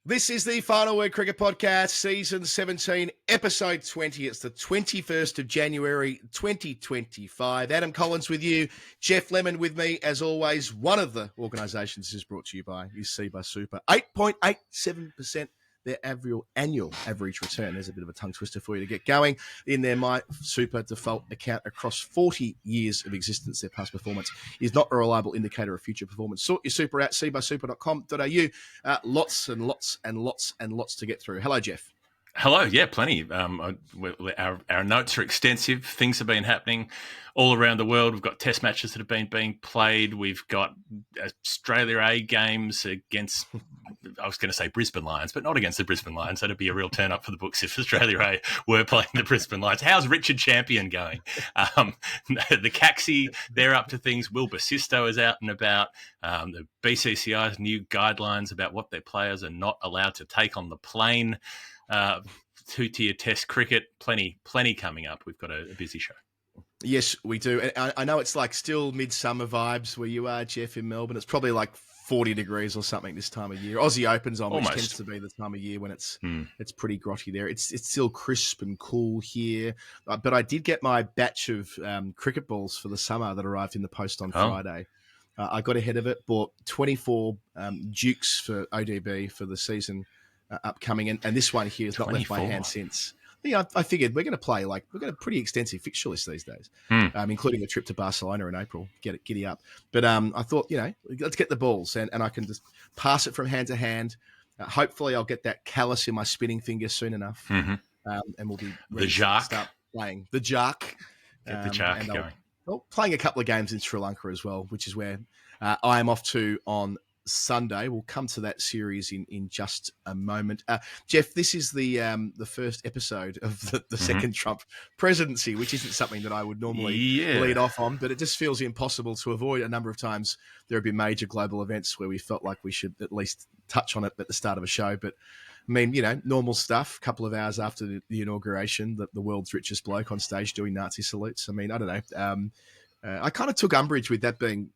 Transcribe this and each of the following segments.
This is the Final Word Cricket Podcast, Season 17, Episode 20. It's the 21st of January, 2025. Adam Collins with you, Jeff Lemon with me. As always, one of the organisations is brought to you by CBUS Super. 8.87% their annual average return. There's a bit of a tongue twister for you to get going. In their My Super default account across 40 years of existence, their past performance is not a reliable indicator of future performance. Sort your super out, cbussuper.com.au. Lots and lots and lots and lots to get through. Hello, Jeff. Hello, yeah, plenty. Our notes are extensive. Things have been happening all around the world. We've got test matches that have been being played. We've got Australia A games against, I was going to say Brisbane Lions, but not against the Brisbane Lions. That'd be a real turn up for the books if Australia A were playing the Brisbane Lions. How's Richard Champion going? The CAXI, they're up to things. Will Basisto is out and about. The BCCI's new guidelines about what their players are not allowed to take on the plane. Two-tier test cricket, plenty coming up. We've got a busy show. Yes, we do. And I know it's like still midsummer vibes where you are, Jeff, in Melbourne. It's probably like 40 degrees or something this time of year. Aussie Open's on, which tends to be the time of year when it's pretty grotty there. It's still crisp and cool here. But I did get my batch of cricket balls for the summer that arrived in the post on Friday. I got ahead of it, bought 24 Dukes for ODB for the season upcoming, and this one here has not left my hand since. Yeah, I figured we're going to play we've got a pretty extensive fixture list these days, including a trip to Barcelona in April. Giddy up. But I thought, let's get the balls, and I can just pass it from hand to hand. Hopefully, I'll get that callus in my spinning finger soon enough, and we'll be ready to start playing the Jark. Get the Jark going. Playing a couple of games in Sri Lanka as well, which is where I am off to on Sunday. We'll come to that series in just a moment. Jeff, this is the first episode of the second Trump presidency, which isn't something that I would normally lead off on, but it just feels impossible to avoid. A number of times there have been major global events where we felt like we should at least touch on it at the start of a show. But I mean, normal stuff, a couple of hours after the inauguration, the world's richest bloke on stage doing Nazi salutes. I mean, I don't know. I kind of took umbrage with that being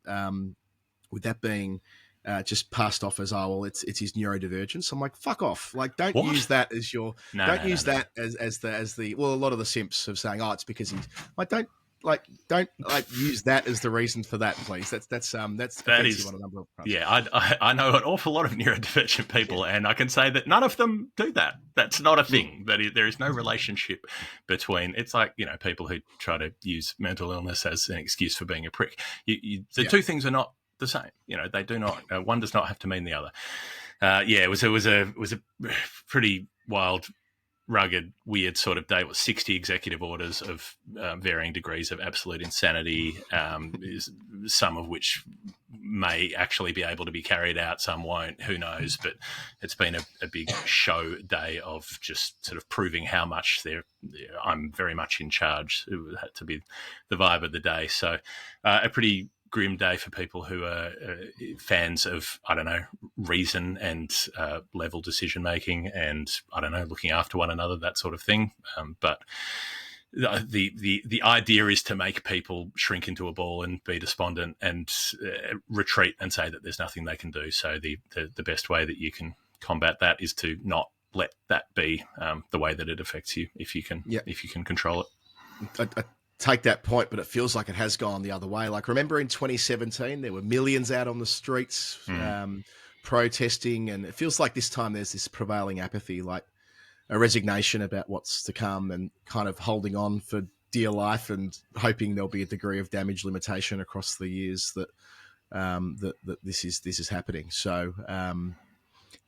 just passed off as, it's his neurodivergence. I'm like, fuck off. Like, don't use that as your, that as the, well, a lot of the simps have saying, it's because he's like, don't use that as the reason for that, please. That is on a number of fronts. Yeah. I know an awful lot of neurodivergent people, and I can say that none of them do that. That's not a thing. There is no relationship between, it's like, people who try to use mental illness as an excuse for being a prick. The two things are not the same. They do not. One does not have to mean the other. It was a pretty wild, rugged, weird sort of day. It was 60 executive orders of varying degrees of absolute insanity, some of which may actually be able to be carried out, some won't, who knows. But it's been a big show day of just sort of proving how much I'm very much in charge. It had to be the vibe of the day. So a pretty grim day for people who are fans of, reason and level decision making and, looking after one another, that sort of thing. But the idea is to make people shrink into a ball and be despondent and retreat and say that there's nothing they can do. So the best way that you can combat that is to not let that be the way that it affects you, if you can control it. I take that point, but it feels like it has gone the other way. Like, remember in 2017, there were millions out on the streets protesting, and it feels like this time there's this prevailing apathy, like a resignation about what's to come and kind of holding on for dear life and hoping there'll be a degree of damage limitation across the years that this is happening. So,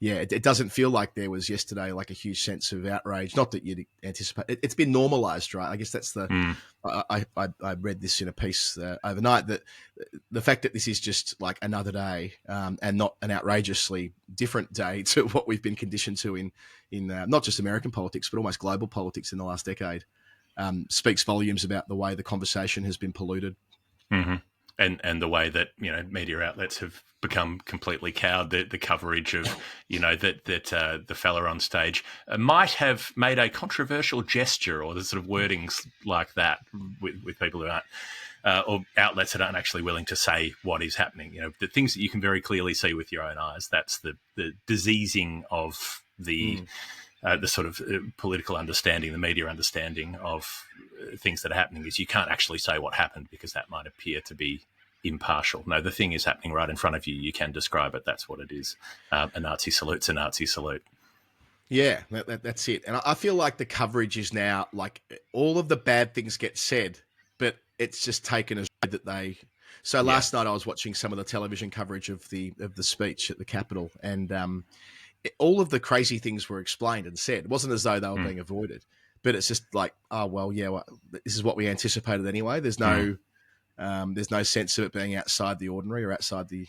it doesn't feel like there was yesterday like a huge sense of outrage. Not that you'd anticipate. It's been normalised, right? I guess that's the. I read this in a piece overnight that the fact that this is just like another day and not an outrageously different day to what we've been conditioned to in not just American politics but almost global politics in the last decade speaks volumes about the way the conversation has been polluted. Mm-hmm. And the way that media outlets have become completely cowed. The coverage of that the fella on stage might have made a controversial gesture, or the sort of wordings like that with people who aren't or outlets that aren't actually willing to say what is happening. The things that you can very clearly see with your own eyes. That's the diseasing of the sort of political understanding, the media understanding of things that are happening, is you can't actually say what happened because that might appear to be impartial. No, the thing is happening right in front of you. You can describe it. That's what it is. A Nazi salute's a Nazi salute. Yeah, that's it. And I feel like the coverage is now like all of the bad things get said, but it's just taken as that they. So last night I was watching some of the television coverage of the speech at the Capitol, and all of the crazy things were explained and said. It wasn't as though they were being avoided, but it's just like, oh well, yeah, this is what we anticipated anyway. There's no sense of it being outside the ordinary or outside the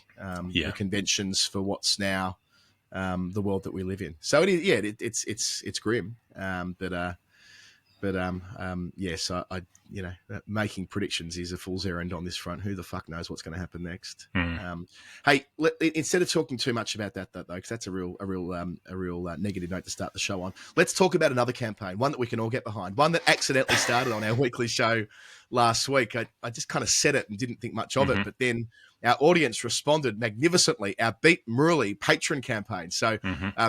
conventions for what's now the world that we live in. So it is, yeah, it's grim. Yes, I making predictions is a fool's errand on this front. Who the fuck knows what's going to happen next? Hey, instead of talking too much about that though, because that's a real negative note to start the show on. Let's talk about another campaign, one that we can all get behind, one that accidentally started on our weekly show last week. I just kind of said it and didn't think much of it, but then our audience responded magnificently. Our Beat Murali patron campaign. So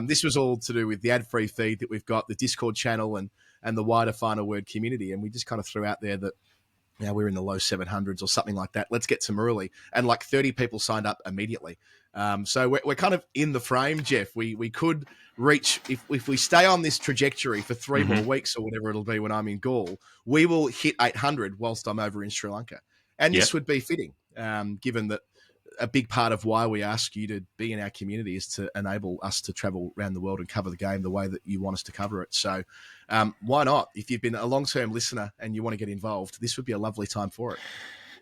this was all to do with the ad-free feed that we've got, the Discord channel, and the wider Final Word community. And we just kind of threw out there that we're in the low 700s or something like that. Let's get to Murali. And like 30 people signed up immediately. So we're kind of in the frame, Jeff. We could reach, if we stay on this trajectory for 3 more weeks or whatever it'll be when I'm in Gaul, we will hit 800 whilst I'm over in Sri Lanka. And this would be fitting, given that a big part of why we ask you to be in our community is to enable us to travel around the world and cover the game the way that you want us to cover it. So why not? If you've been a long-term listener and you want to get involved, this would be a lovely time for it.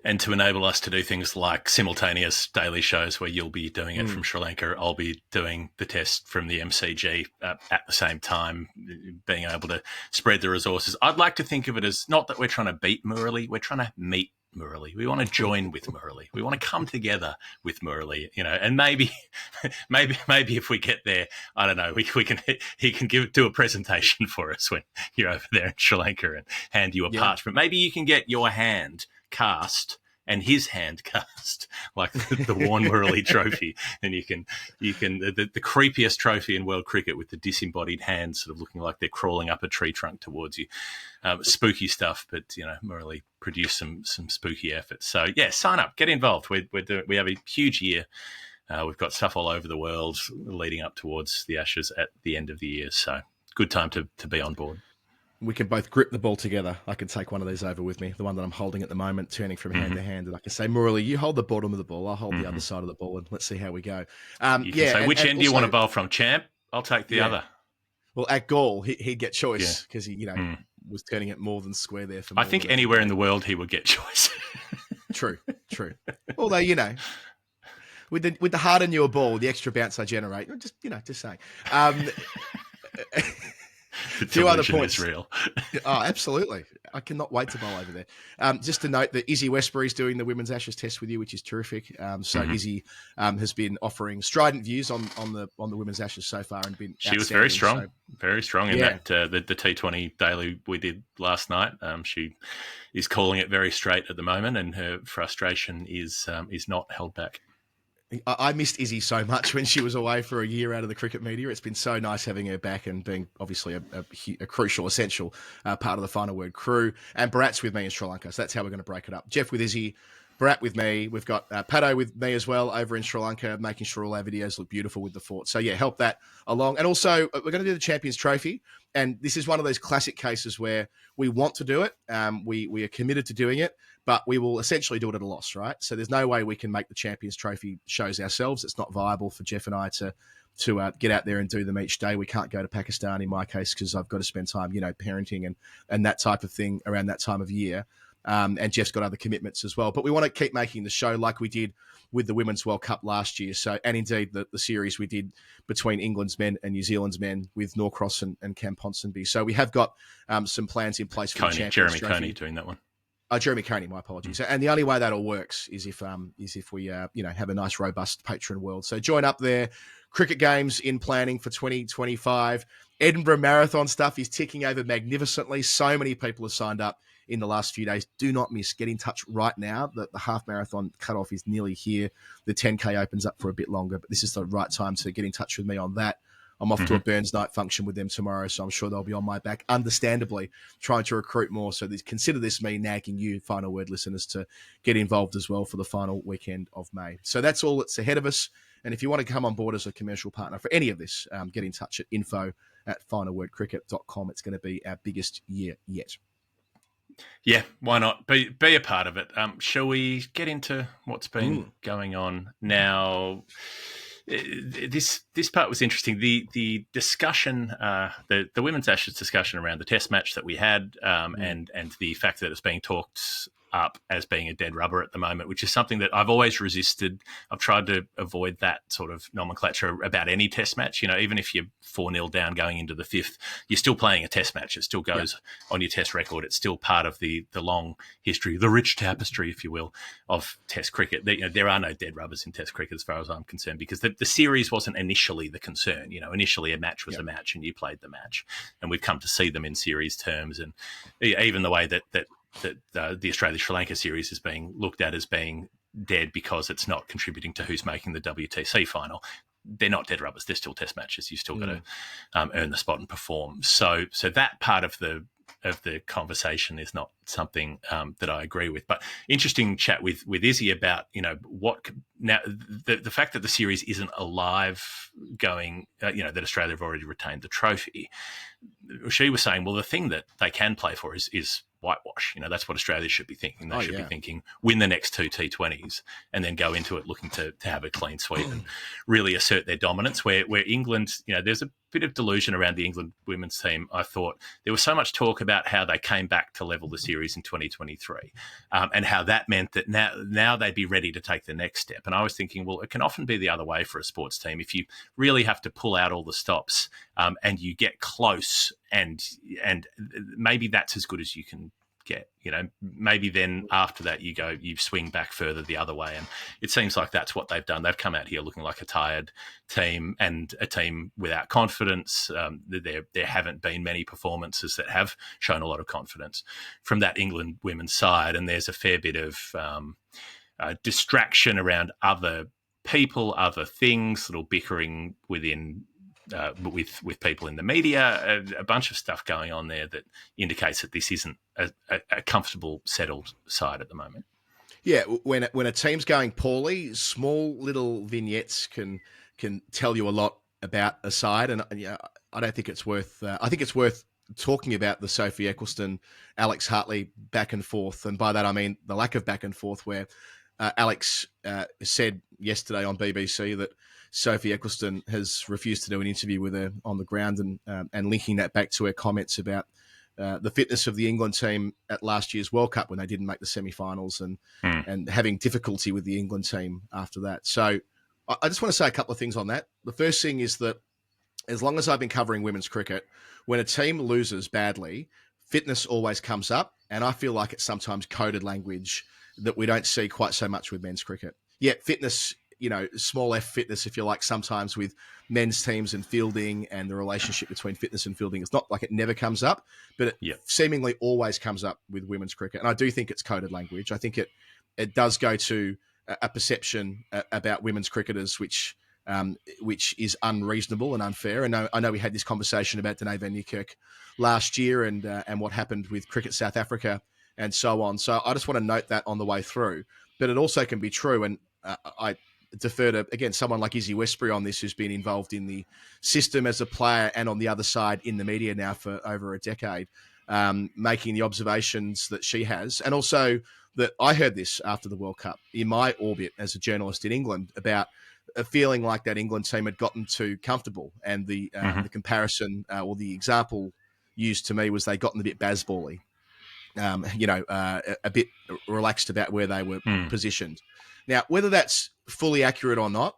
And to enable us to do things like simultaneous daily shows where you'll be doing it from Sri Lanka, I'll be doing the test from the MCG at the same time, being able to spread the resources. I'd like to think of it as not that we're trying to beat Murali, we're trying to meet Murali. We want to join with Murali. We want to come together with Murali, and maybe if we get there, I don't know, he can do a presentation for us when you're over there in Sri Lanka and hand you a parchment. Maybe you can get your hand cast and his hand cast, like the Warren Murali trophy, and you can the creepiest trophy in world cricket with the disembodied hands sort of looking like they're crawling up a tree trunk towards you. Spooky stuff, but Murali produced some spooky efforts. So yeah, sign up, get involved. We have a huge year. We've got stuff all over the world leading up towards the Ashes at the end of the year. So good time to be on board. We can both grip the ball together. I can take one of these over with me, the one that I'm holding at the moment, turning from hand to hand. And I can say, Murali, you hold the bottom of the ball. I'll hold the other side of the ball, and let's see how we go. You can say, which end do you want to bowl from, champ? I'll take the other. Well, at Gaul, he'd get choice because he, was turning it more than square there. For I think anywhere in the world he would get choice. True. Although, with the harder newer ball, the extra bounce I generate, just saying. Two other points. Is real. Oh, absolutely. I cannot wait to bowl over there. Just to note that Izzy Westbury's doing the Women's Ashes test with you, which is terrific. Izzy has been offering strident views on the Women's Ashes so far, and she was very strong, very strong in that the T20 daily we did last night. She is calling it very straight at the moment, and her frustration is not held back. I missed Izzy so much when she was away for a year out of the cricket media. It's been so nice having her back and being obviously a crucial, essential part of the Final Word crew. And Bharat's with me in Sri Lanka, so that's how we're going to break it up. Jeff with Izzy, Bharat with me. We've got Pato with me as well over in Sri Lanka, making sure all our videos look beautiful with the fort. So yeah, help that along. And also, we're going to do the Champions Trophy. And this is one of those classic cases where we want to do it. We are committed to doing it, but we will essentially do it at a loss, right? So there's no way we can make the Champions Trophy shows ourselves. It's not viable for Jeff and I to get out there and do them each day. We can't go to Pakistan in my case because I've got to spend time, parenting and that type of thing around that time of year. And Jeff's got other commitments as well. But we want to keep making the show like we did with the Women's World Cup last year. So, and indeed the series we did between England's men and New Zealand's men with Norcross and Cam Ponsonby. So we have got some plans in place for the Champions Jeremy Trophy. Coney doing that one. Oh, Jeremy Coney, my apologies. And the only way that all works is if we have a nice robust patron world. So join up there. Cricket games in planning for 2025. Edinburgh Marathon stuff is ticking over magnificently. So many people have signed up. in the last few days, do not miss. Get in touch right now. The half marathon cutoff is nearly here. The 10K opens up for a bit longer, but this is the right time to get in touch with me on that. I'm off to a Burns night function with them tomorrow, so I'm sure they'll be on my back, understandably, trying to recruit more. So consider this me nagging you, Final Word listeners, to get involved as well for the final weekend of May. So that's all that's ahead of us. And if you want to come on board as a commercial partner for any of this, get in touch at info@finalwordcricket.com. It's going to be our biggest year yet. Yeah, why not? Be a part of it. Shall we get into what's been going on now? This part was interesting. The discussion, the Women's Ashes discussion around the Test match that we had, and the fact that it's being talked up as being a dead rubber at the moment, which is something that I've always resisted. I've tried to avoid that sort of nomenclature about any Test match. You know, even if you're 4-0 down going into the fifth, you're still playing a Test match. It still goes on your Test record. It's still part of the long history, the rich tapestry, if you will, of Test cricket. There are no dead rubbers in Test cricket as far as I'm concerned, because the series wasn't initially the concern. You know, initially a match was a match and you played the match, and we've come to see them in series terms. And even the way that the Australia-Sri Lanka series is being looked at as being dead because it's not contributing to who's making the WTC final. They're not dead rubbers. They're still Test matches. You still got to earn the spot and perform. So that part of the conversation is not something that I agree with. But interesting chat with Izzy about, you know, what now the fact that the series isn't alive going, that Australia have already retained the trophy. She was saying, well, the thing that they can play for is whitewash. You know, that's what Australia should be thinking. They should be thinking, win the next two T20s and then go into it looking to have a clean sweep and really assert their dominance. Where England, you know, there's a bit of delusion around the England women's team. I thought there was so much talk about how they came back to level the series in 2023 and how that meant that now they'd be ready to take the next step. And I was thinking, well, it can often be the other way for a sports team. If you really have to pull out all the stops and you get close and maybe that's as good as you can get, you know, maybe then after that you swing back further the other way. And it seems like that's what they've done. They've come out here looking like a tired team and a team without confidence. There haven't been many performances that have shown a lot of confidence from that England women's side. And there's a fair bit of distraction around other people, other things, little bickering within with people in the media, a bunch of stuff going on there that indicates that this isn't a comfortable, settled side at the moment. Yeah, when a team's going poorly, small little vignettes can tell you a lot about a side, and I don't think it's worth. I think it's worth talking about the Sophie Eccleston, Alex Hartley back and forth, and by that I mean the lack of back and forth. Where Alex said yesterday on BBC that Sophie Eccleston has refused to do an interview with her on the ground, and linking that back to her comments about the fitness of the England team at last year's World Cup when they didn't make the semi-finals and having difficulty with the England team after that. So I just want to say a couple of things on that. The first thing is that as long as I've been covering women's cricket, when a team loses badly, fitness always comes up, and I feel like it's sometimes coded language that we don't see quite so much with men's cricket. Yeah, fitness, you know, small f fitness, if you like, sometimes with men's teams and fielding and the relationship between fitness and fielding. It's not like it never comes up, but it seemingly always comes up with women's cricket. And I do think it's coded language. I think it does go to a perception about women's cricketers, which is unreasonable and unfair. And I know we had this conversation about Danae van Niekerk last year and what happened with Cricket South Africa and so on. So I just want to note that on the way through. But it also can be true, and I defer to, again, someone like Izzy Westbury on this, who's been involved in the system as a player and on the other side in the media now for over a decade, making the observations that she has. And also that I heard this after the World Cup in my orbit as a journalist in England about a feeling like that England team had gotten too comfortable. And the comparison or the example used to me was they gotten a bit Bazball-y. A bit relaxed about where they were positioned. Now, whether that's fully accurate or not,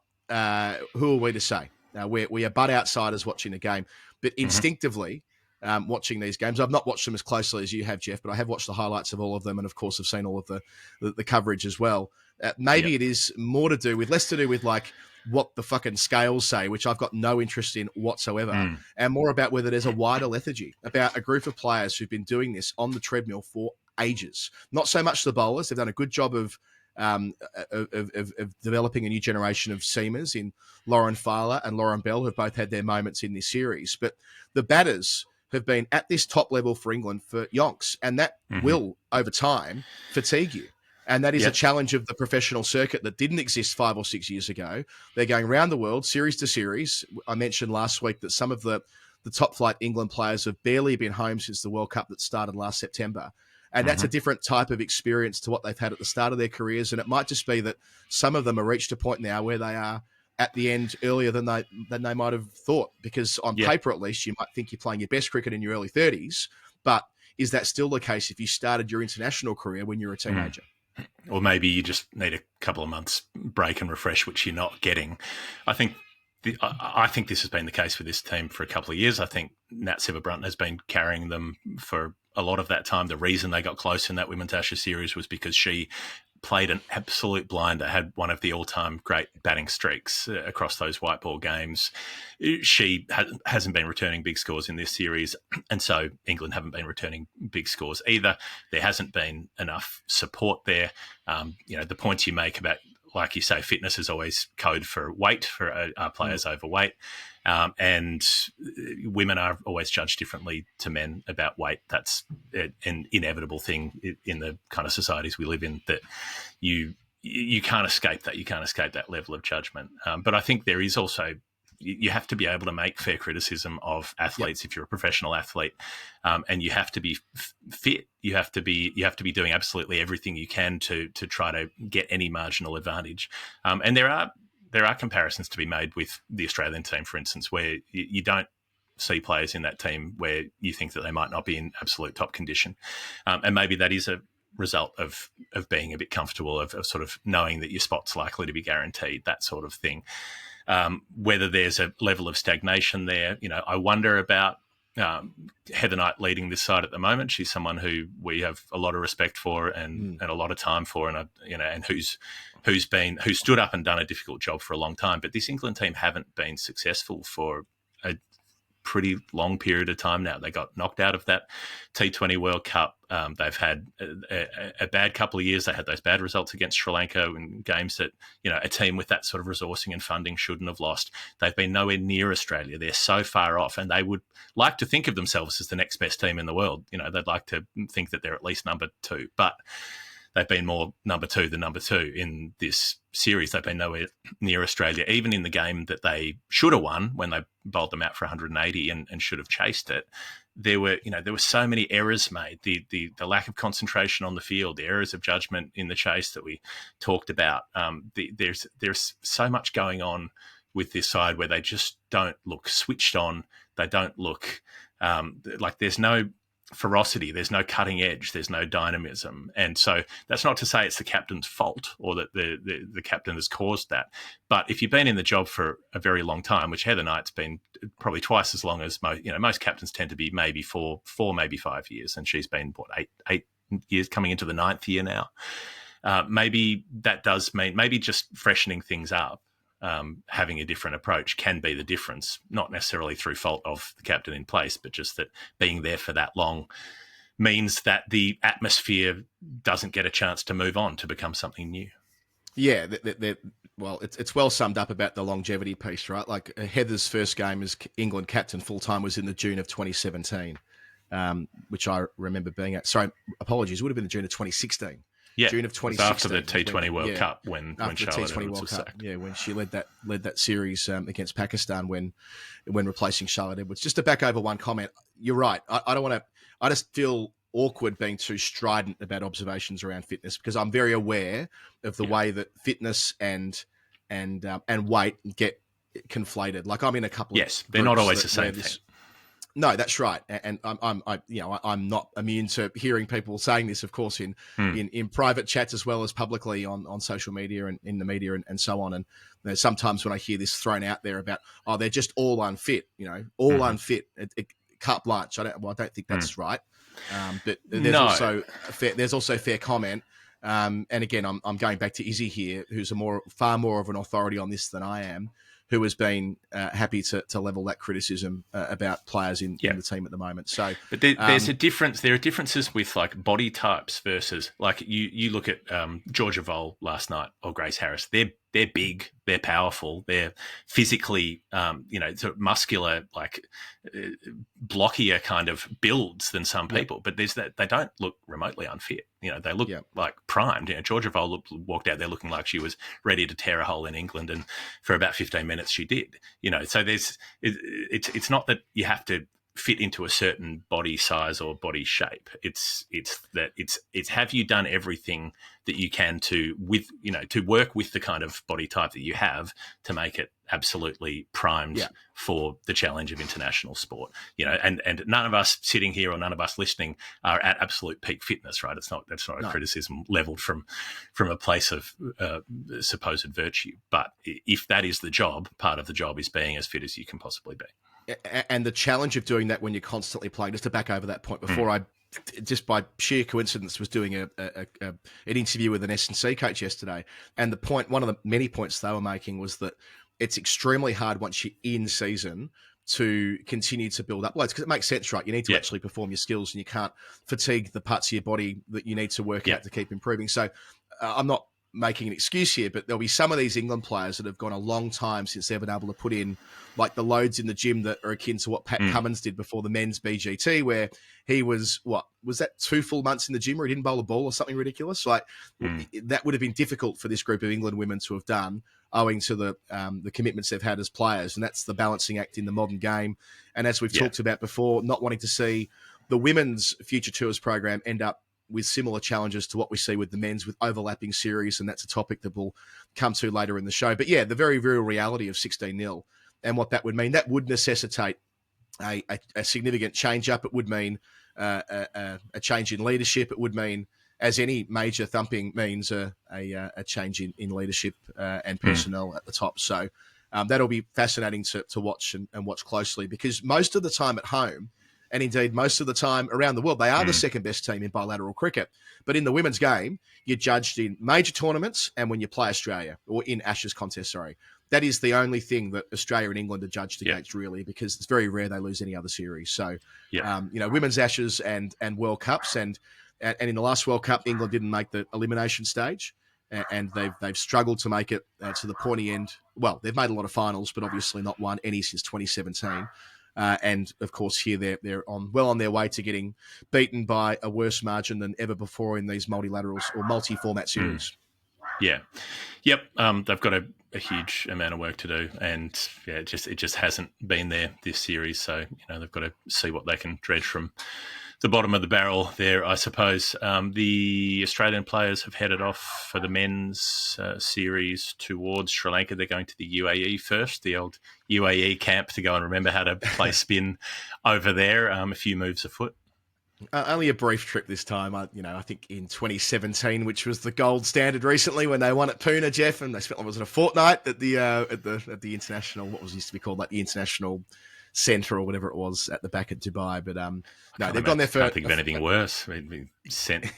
who are we to say? We are but outsiders watching the game, but instinctively watching these games. I've not watched them as closely as you have, Jeff, but I have watched the highlights of all of them, and of course I've seen all of the coverage as well. Maybe it is less to do with like what the fucking scales say, which I've got no interest in whatsoever, and more about whether there's a wider lethargy about a group of players who've been doing this on the treadmill for ages. Not so much the bowlers. They've done a good job of developing a new generation of seamers in Lauren Fowler and Lauren Bell, who have both had their moments in this series. But the batters have been at this top level for England for yonks, and that will, over time, fatigue you. And that is a challenge of the professional circuit that didn't exist 5 or 6 years ago. They're going around the world, series to series. I mentioned last week that some of the top flight England players have barely been home since the World Cup that started last September. And that's a different type of experience to what they've had at the start of their careers. And it might just be that some of them have reached a point now where they are at the end earlier than they might have thought. Because on paper, at least, you might think you're playing your best cricket in your early 30s. But is that still the case if you started your international career when you're a teenager? Or maybe you just need a couple of months break and refresh, which you're not getting. I think this has been the case for this team for a couple of years. I think Nat Sever-Brunton has been carrying them for a lot of that time. The reason they got close in that Women's Ashes series was because she played an absolute blinder, had one of the all-time great batting streaks across those white ball games. She hasn't been returning big scores in this series, and so England haven't been returning big scores either. There hasn't been enough support there. The points you make about, like you say, fitness is always code for weight, for our players overweight. And women are always judged differently to men about weight. That's an inevitable thing in the kind of societies we live in, that you can't escape that. You can't escape that level of judgment. But I think there is also, you have to be able to make fair criticism of athletes if you're a professional athlete, and you have to be fit. You have to be doing absolutely everything you can to try to get any marginal advantage. And there are comparisons to be made with the Australian team, for instance, where you don't see players in that team where you think that they might not be in absolute top condition. And maybe that is a result of being a bit comfortable, of sort of knowing that your spot's likely to be guaranteed, that sort of thing. Whether there's a level of stagnation there, I wonder about Heather Knight leading this side at the moment. She's someone who we have a lot of respect for and a lot of time for, and who's stood up and done a difficult job for a long time. But this England team haven't been successful for a pretty long period of time now. They got knocked out of that T20 World Cup. They've had a bad couple of years. They had those bad results against Sri Lanka in games that, a team with that sort of resourcing and funding shouldn't have lost. They've been nowhere near Australia. They're so far off, and they would like to think of themselves as the next best team in the world. They'd like to think that they're at least number 2, but they've been more number 2 than number 2 in this series. They've been nowhere near Australia, even in the game that they should have won when they bowled them out for 180 and should have chased it. There were so many errors made. The lack of concentration on the field, the errors of judgment in the chase that we talked about. There's so much going on with this side where they just don't look switched on. They don't look like there's no ferocity, there's no cutting edge, there's no dynamism. And so that's not to say it's the captain's fault or that the captain has caused that. But if you've been in the job for a very long time, which Heather Knight's been probably twice as long as most captains tend to be, maybe four, maybe 5 years, and she's been eight years, coming into the 9th year now. Maybe that does mean maybe just freshening things up. Having a different approach can be the difference, not necessarily through fault of the captain in place, but just that being there for that long means that the atmosphere doesn't get a chance to move on to become something new. Yeah, well, it's well summed up about the longevity piece, right? Like Heather's first game as England captain full-time was in the June of 2017, which I remember being at. Sorry, apologies, it would have been the June of 2016. Yeah, June of 2016, after the T20 World Cup when Charlotte Edwards was sacked. Yeah, when she led that series against Pakistan when replacing Charlotte Edwards. Just to back over one comment, you're right. I don't want to. I just feel awkward being too strident about observations around fitness because I'm very aware of the way that fitness and weight get conflated. Like I'm in a couple. Yes, they're not always the same thing. No, that's right, and I'm not immune to hearing people saying this, of course, in private chats as well as publicly on social media and in the media and so on. And sometimes when I hear this thrown out there about they're just all unfit, unfit, carte blanche. I don't think that's right. But there's also fair comment. And again, I'm going back to Izzy here, who's far more of an authority on this than I am. who has been happy to level that criticism about players in the team at the moment. So, but there's a difference. There are differences with like body types versus like you look at Georgia Vole last night or Grace Harris. They're big, they're powerful, they're physically, sort of muscular, like blockier kind of builds than some people. But there's that they don't look remotely unfit. They look like primed. Georgia Vole walked out there looking like she was ready to tear a hole in England, and for about 15 minutes she did. So it's not that you have to fit into a certain body size or body shape. It's have you done everything that you can to work with the kind of body type that you have to make it absolutely primed for the challenge of international sport. And none of us sitting here or none of us listening are at absolute peak fitness, right? That's not a criticism leveled from a place of supposed virtue. But if that is the job, part of the job is being as fit as you can possibly be. And the challenge of doing that when you're constantly playing, just to back over that point before, I just by sheer coincidence was doing an interview with an S&C coach yesterday, and one of the many points they were making was that it's extremely hard once you're in season to continue to build up loads, because it makes sense, right? You need to actually perform your skills, and you can't fatigue the parts of your body that you need to work out to keep improving. So I'm not making an excuse here, but there'll be some of these England players that have gone a long time since they've been able to put in like the loads in the gym that are akin to what Pat Cummins did before the men's BGT, where he was, was that 2 full months in the gym where he didn't bowl a ball or something ridiculous? That would have been difficult for this group of England women to have done, owing to the commitments they've had as players. And that's the balancing act in the modern game. And as we've talked about before, not wanting to see the women's Future Tours program end up with similar challenges to what we see with the men's, with overlapping series, and that's a topic that we'll come to later in the show. But the very real reality of 16-0 and what that would mean, that would necessitate a significant change-up. It would mean a change in leadership. It would mean, as any major thumping means, a change in leadership and personnel at the top. So that'll be fascinating to watch and watch closely, because most of the time at home, and indeed most of the time around the world, they are the second best team in bilateral cricket. But in the women's game, you're judged in major tournaments and when you play Australia, or in Ashes contests, sorry. That is the only thing that Australia and England are judged against, really, because it's very rare they lose any other series. So, women's Ashes and World Cups, and in the last World Cup, England didn't make the elimination stage, and they've struggled to make it to the pointy end. Well, they've made a lot of finals, but obviously not won any since 2017. And of course, here they're on their way to getting beaten by a worse margin than ever before in these multilaterals or multi-format series. They've got a huge amount of work to do, and it just hasn't been there this series. So they've got to see what they can dredge from the bottom of the barrel there, I suppose. The Australian players have headed off for the men's series towards Sri Lanka. They're going to the UAE first, the old UAE camp, to go and remember how to play spin over there. A few moves afoot. Only a brief trip this time. I think in 2017, which was the gold standard recently when they won at Pune, Jeff, and they spent a fortnight at the international, what was used to be called like the international centre or whatever it was at the back at Dubai. But no, they've gone there for. I can't think of anything worse. I mean, sent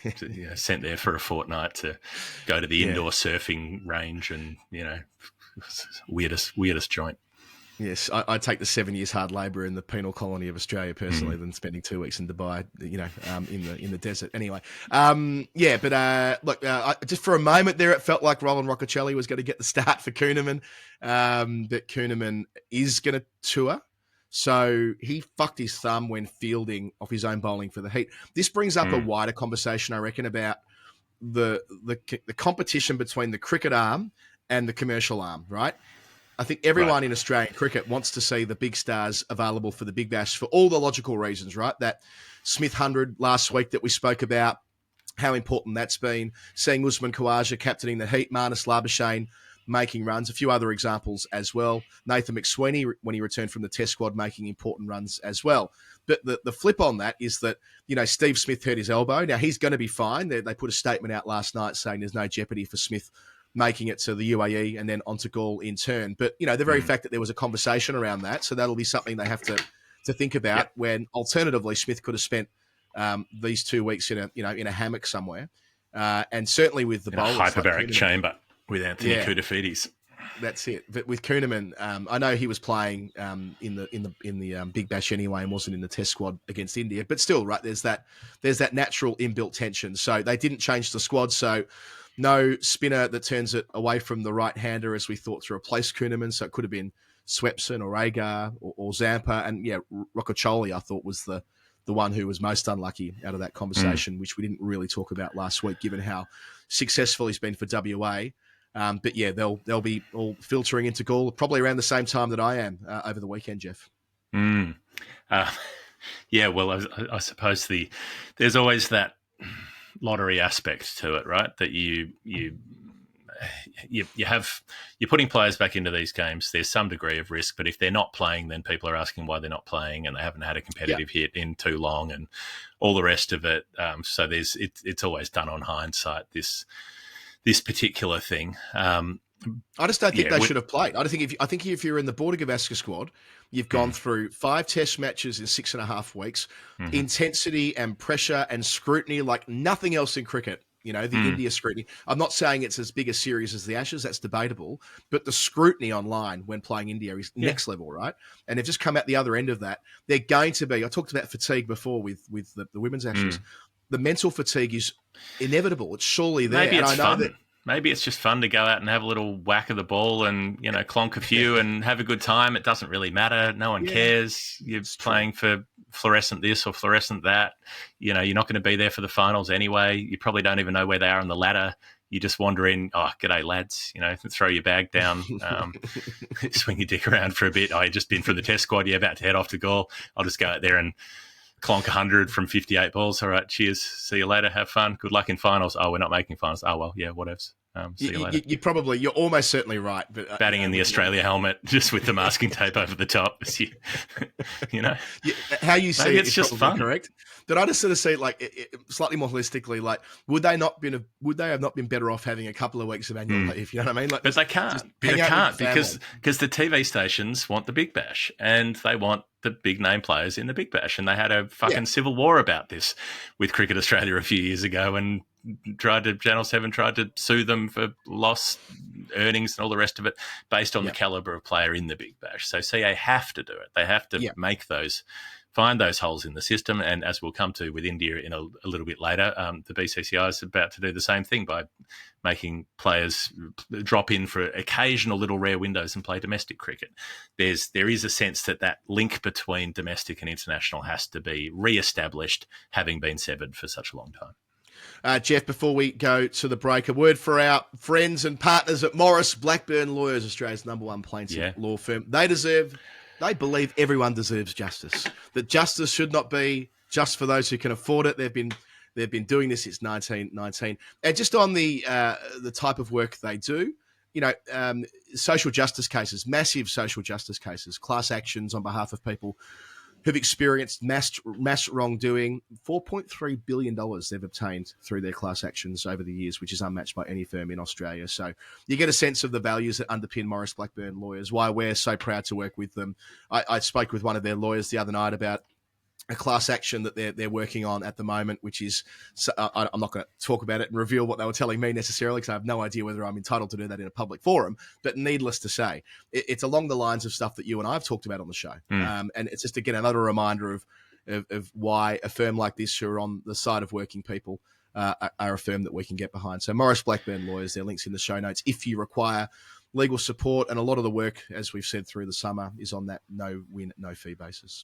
there for a fortnight to go to the indoor surfing range, and weirdest joint. Yes, I'd take the 7 years hard labour in the penal colony of Australia personally than spending 2 weeks in Dubai, in the desert. Anyway, look, just for a moment there, it felt like Roland Roccacelli was going to get the start for Kuhnemann, but Kuhnemann is going to tour. So he fucked his thumb when fielding off his own bowling for the Heat. This brings up a wider conversation, I reckon, about the competition between the cricket arm and the commercial arm, right? I think everyone in Australian cricket wants to see the big stars available for the Big Bash for all the logical reasons, right? That Smith 100 last week that we spoke about, how important that's been. Seeing Usman Khawaja captaining the Heat, Marnus Labuschagne making runs, a few other examples as well. Nathan McSweeney, when he returned from the Test squad, making important runs as well. But the flip on that is that, Steve Smith hurt his elbow. Now, he's going to be fine. They put a statement out last night saying there's no jeopardy for Smith making it to the UAE and then onto Gaul in turn. But, the very fact that there was a conversation around that, so that'll be something they have to think about when alternatively Smith could have spent these 2 weeks in a hammock somewhere. And certainly with the bowlers. A hyperbaric chamber with Anthony Koutafidis. That's it. But with Kuhnemann, I know he was playing in the Big Bash anyway, and wasn't in the Test squad against India. But still, right? There's that natural inbuilt tension. So they didn't change the squad. So no spinner that turns it away from the right hander, as we thought, to replace Kuhnemann. So it could have been Swepson or Agar or Zampa, and yeah, Roccocholi I thought was the one who was most unlucky out of that conversation, which we didn't really talk about last week, given how successful he's been for WA. But yeah, they'll be all filtering into Gaul probably around the same time that I am over the weekend, Jeff. Yeah, well, I suppose there's always that lottery aspect to it, right? That you're putting players back into these games. There's some degree of risk, but if they're not playing, then people are asking why they're not playing, and they haven't had a competitive hit in too long, and all the rest of it. So it's always done on hindsight. This particular thing. I just don't think they should have played. I think if you're in the Border Gavaskar squad, you've gone through 5 Test matches in 6.5 weeks, intensity and pressure and scrutiny like nothing else in cricket. You know, the India scrutiny. I'm not saying it's as big a series as the Ashes. That's debatable. But the scrutiny online when playing India is next level, right? And they've just come out the other end of that. They're going to be, I talked about fatigue before with the women's Ashes. The mental fatigue is inevitable. It's surely there. Maybe it's fun. Maybe it's just fun to go out and have a little whack of the ball and, you know, clonk a few and have a good time. It doesn't really matter. No one cares. You're playing for fluorescent this or fluorescent that. You know, you're not going to be there for the finals anyway. You probably don't even know where they are on the ladder. You just wander in, oh, g'day, lads, you know, throw your bag down, swing your dick around for a bit. Oh, you just been from the Test squad. You're about to head off to Gaul. I'll just go out there and clonk 100 from 58 balls. All right, cheers. See you later. Have fun. Good luck in finals. Oh, we're not making finals. Oh, well, yeah, whatevs. See you later. You're almost certainly right. But batting in the Australia helmet, just with the masking tape over the top. You know, how you see maybe it's just fun. Correct. But I just sort of see it like slightly more holistically. Like, would they have not been better off having a couple of weeks of annual leave? You know what I mean? Like, but they can't. They can't because the TV stations want the Big Bash and they want the big name players in the Big Bash, and they had a fucking civil war about this with Cricket Australia a few years ago, and Channel 7 tried to sue them for lost earnings and all the rest of it based on the caliber of player in the Big Bash. So CA have to do it. They have to find those holes in the system. And as we'll come to with India in a little bit later, the BCCI is about to do the same thing by making players drop in for occasional little rare windows and play domestic cricket. There is a sense that link between domestic and international has to be re-established, having been severed for such a long time. Jeff, before we go to the break, a word for our friends and partners at Maurice Blackburn Lawyers, Australia's #1 plaintiff law firm. They believe everyone deserves justice, that justice should not be just for those who can afford it. They've been doing this since 1919. And just on the type of work they do, you know, social justice cases, massive social justice cases, class actions on behalf of people who've experienced mass wrongdoing. $4.3 billion they've obtained through their class actions over the years, which is unmatched by any firm in Australia. So you get a sense of the values that underpin Maurice Blackburn Lawyers, why we're so proud to work with them. I spoke with one of their lawyers the other night about a class action that they're working on at the moment, which is, I'm not going to talk about it and reveal what they were telling me necessarily, because I have no idea whether I'm entitled to do that in a public forum. But needless to say, it's along the lines of stuff that you and I have talked about on the show. And it's just, again, another reminder of why a firm like this, who are on the side of working people, are a firm that we can get behind. So Maurice Blackburn Lawyers, their links in the show notes if you require legal support. And a lot of the work, as we've said through the summer, is on that no-win, no-fee basis.